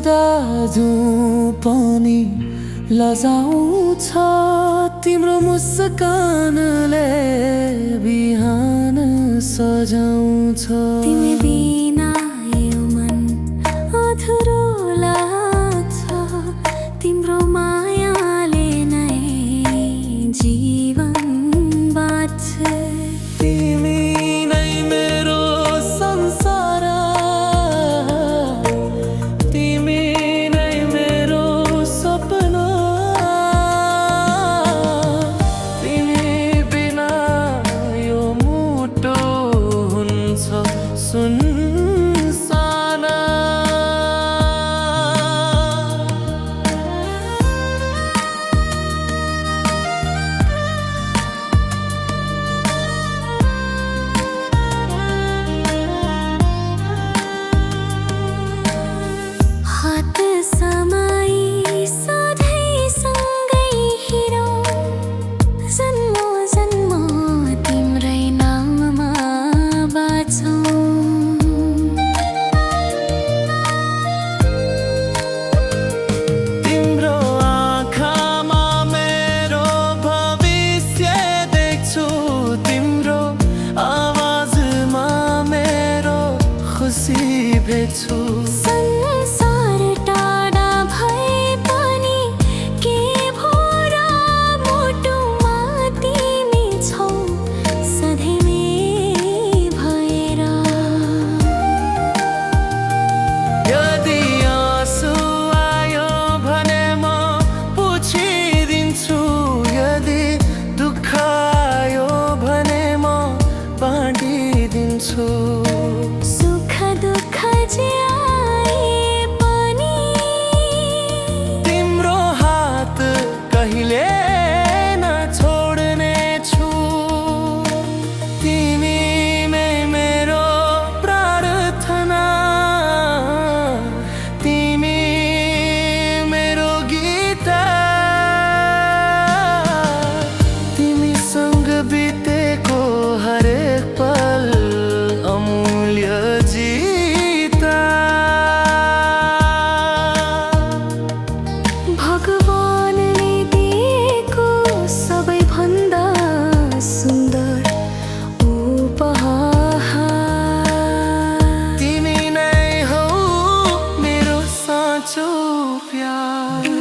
दाजु पनि लजाउँछ तिम्रो मुस्कानले बिहान सजाउँछ। तिमी बिना यो मन अधुरो लाग्छ, तिम्रो मायाले नै जीवन बाँच्छ। तिमी नै मेरो संसार, तिमी नै मेरो सपना, तिमी बिना यो मुटु हुन्छ सुनसाना। हात समाई सधैँ सँगै हिँडौँ, जन्म जन्म तिम्रै नाममा बाँचौँ। तिम्रो आँखामा मेरो भविष्य देख्छु, तिम्रो आवाजमा मेरो खुसी भेट्छु। संसार टाढा भए पनि के भो र मुटुमा तिमी छौ सधैँ भएर। यदि आँसु आयो भने म पुछिदिन्छु, यदि दुःख आयो भने म बाँडिदिन्छु। सुख दुःख जे आए पनि तिम्रो हात कहिले नछोड्ने छु। तिमी नै मेरो प्रार्थना, तिमी मेरो गीत, तिमीसँग बितेको हरेक पल अमूल्य जीता। भगवानले दिएको सबैभन्दा सुन्दर उपहार। तिमी नै हौ मेरो साँचो प्यार।